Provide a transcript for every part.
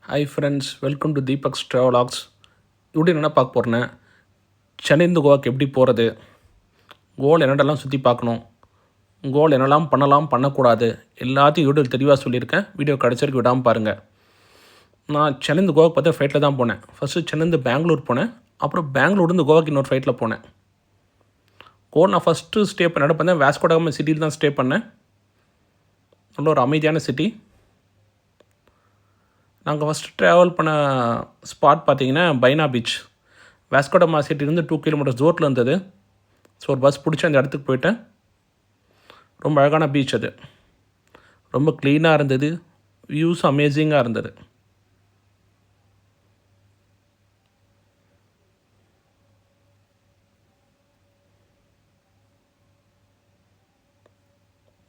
Hi friends, welcome to Deepak's travelogues. இப்படி என்ன பார்க்க போகிறேன்னா, சென்னையிலேருந்து கோவாக்கு எப்படி போகிறது, கோவாவில் என்னென்னலாம் சுற்றி பார்க்கணும், கோவாவில் என்னெல்லாம் பண்ணலாம் பண்ணக்கூடாது எல்லாத்தையும் வீடியோ தெளிவாக சொல்லியிருக்கேன். வீடியோ கடைசிக்கு விடாமல் பாருங்கள். நான் சென்னையிலேருந்து கோவாக்கு பார்த்தா ஃப்ளைட்டில் தான் போனேன். ஃபஸ்ட்டு சென்னையிலேருந்து பெங்களூர் போனேன். அப்புறம் பெங்களூர்லேருந்து கோவாக்கு இன்னொரு ஃப்ளைட்டில் போனேன். கோவா நான் ஃபஸ்ட்டு ஸ்டே பண்ண இடம் பார்த்தேன் வாஸ்கோ ட காமா சிட்டியில் தான் ஸ்டே பண்ணேன். நல்ல ஒரு அமைதியான சிட்டி. நாங்கள் ஃபஸ்ட்டு ட்ராவல் பண்ண ஸ்பாட் பார்த்திங்கன்னா பைனா பீச். வாஸ்கோ ட காமா சிட்டிலேருந்து 2 கிலோமீட்டர்ஸ் தூரத்தில் இருந்தது. ஸோ ஒரு பஸ் பிடிச்சி அந்த இடத்துக்கு போயிட்டேன். ரொம்ப அழகான பீச் அது. ரொம்ப க்ளீனாக இருந்தது. வியூஸ் அமேசிங்காக இருந்தது.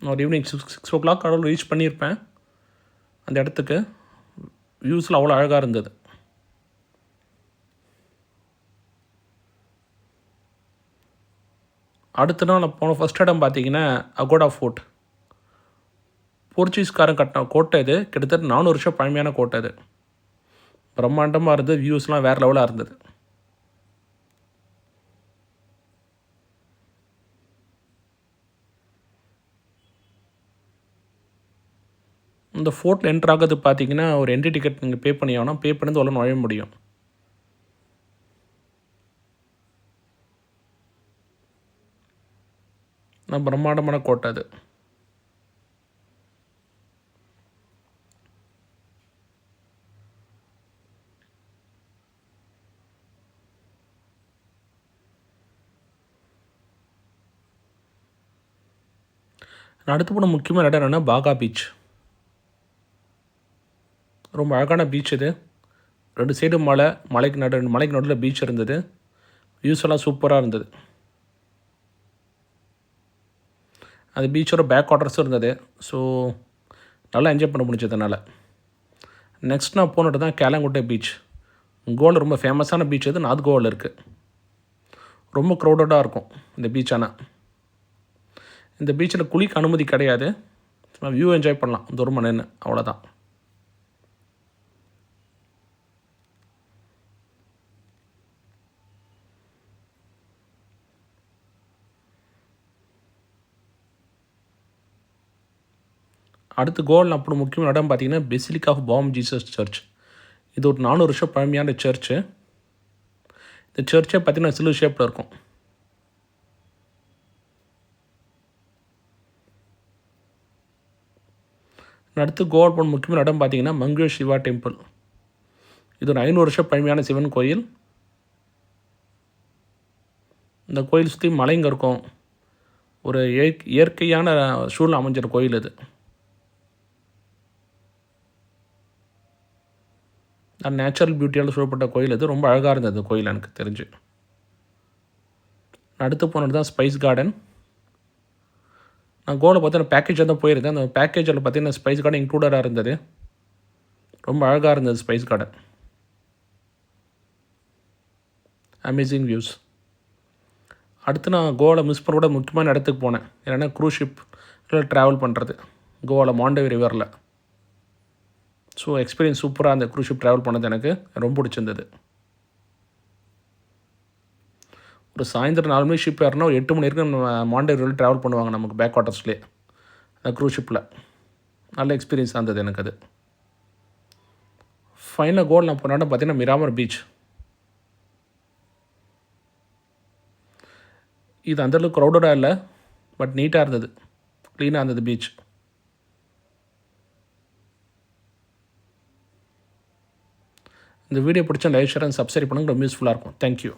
ஒரு ஈவினிங் 6 o'clock கடவுள் ரீச் பண்ணியிருப்பேன் அந்த இடத்துக்கு. வியூஸில் அவ்வளோ அழகாக இருந்தது. அடுத்த நாள் நான் போன ஃபஸ்ட் இடம் பார்த்தீங்கன்னா அகோடா ஃபோர்ட். போர்ச்சுகீஸ்காரன் கட்டின கோட்டை இது. கிட்டத்தட்ட 400 வருஷம் பழமையான கோட்டை இது. பிரம்மாண்டமாக இருந்தது. வியூஸ்லாம் வேறு லெவலாக இருந்தது. இந்த ஃபோர்ட்டில் என்ட்ரு ஆகிறது பார்த்தீங்கன்னா ஒரு என்ட்ரி டிக்கெட் நீங்கள் பே பண்ணி ஆகணும். பே பண்ணி உள்ள நுழைய முடியும். பிரம்மாண்டமான கோட்டை அது. அடுத்து போன முக்கியமான இடம் என்னென்னா பாகா பீச். ரொம்ப அழகான பீச் இது. 2 சைடு மலைக்கு நடுவில் பீச் இருந்தது. வியூஸ் எல்லாம் சூப்பராக இருந்தது. அந்த பீச்சோட பேக் வாட்டர்ஸும் இருந்தது. ஸோ நல்லா என்ஜாய் பண்ண முடிஞ்சதுனால. நெக்ஸ்ட் நான் போனது தான் கேலங்குட்டை பீச். கோவாவில் ரொம்ப ஃபேமஸான பீச் அது. நார்த் கோவாவில் இருக்குது. ரொம்ப க்ரௌடடாக இருக்கும் இந்த பீச். ஆனால் இந்த பீச்சில் குளிக்க அனுமதி கிடையாது. வியூ என்ஜாய் பண்ணலாம் தூரமாக நின்று, அவ்வளோதான். அடுத்து கோவாவில் அப்படி முக்கியமான இடம் பார்த்திங்கன்னா basilica of Bom Jesus church. இது ஒரு 400 வருஷம் பழமையான சர்ச்சு. இந்த சர்ச்சே பார்த்திங்கன்னா சில்வர் ஷேப்பில் இருக்கும். அடுத்து கோவால் போன முக்கியமான இடம் பார்த்திங்கன்னா மங்குயோ சிவா டெம்பிள். இது ஒரு 500 வருஷம் பழமையான சிவன் கோயில். இந்த கோயில் சுற்றி மலைங்க இருக்கும். ஒரு இயற்கையான சூழ்நிலை அமைஞ்சிற கோயில் இது. நேச்சுரல் பியூட்டியால் சூழப்பட்ட கோயில் இது. ரொம்ப அழகாக இருந்தது கோயில் எனக்கு தெரிஞ்சு. அடுத்து போனது தான் ஸ்பைஸ் கார்டன். நான் கோவாவில் பார்த்தீங்கன்னா பேக்கேஜ் தான் போயிருந்தேன். அந்த பேக்கேஜில் பார்த்தீங்கன்னா ஸ்பைஸ் கார்டன் இன்க்ளூடடாக இருந்தது. ரொம்ப அழகாக இருந்தது ஸ்பைஸ் கார்டன். Amazing views. அடுத்து நான் கோவாவில் மிஸ் பண்ண கூட முக்கியமான இடத்துக்கு போனேன். என்னென்னா க்ரூஸ் ஷிப்பில் ட்ராவல் பண்ணுறது கோவாவில் மாண்டவி ரிவரில். ஸோ எக்ஸ்பீரியன்ஸ் சூப்பராக அந்த க்ரூஸ் ஷிப் ட்ராவல் பண்ணது எனக்கு ரொம்ப பிடிச்சிருந்தது. ஒரு சாயந்தரம் 4 மணி ஷிப் ஏறினா ஒரு 8 மணி வரைக்கும் மாண்டவி ரிவரில் ட்ராவல் பண்ணுவாங்க நமக்கு பேக் வாட்டர்ஸ்லேயே அந்த க்ரூஸ் ஷிப்பில். நல்ல எக்ஸ்பீரியன்ஸாக இருந்தது எனக்கு அது. ஃபைனல் கோல் நான் போன இடம் பார்த்தீங்கன்னா மிராமர் பீச். இது அந்தளவுக்கு க்ரௌடடாக இல்லை, பட் நீட்டாக இருந்தது, க்ளீனாக இருந்தது பீச். இந்த வீடியோ பிடிச்சா லைக், ஷேர் அண்ட் சப்ஸ்கிரைப் பண்ணுங்கள். ரொம்ப யூஸ்ஃபுல்லாக இருக்கும். தேங்க்யூ.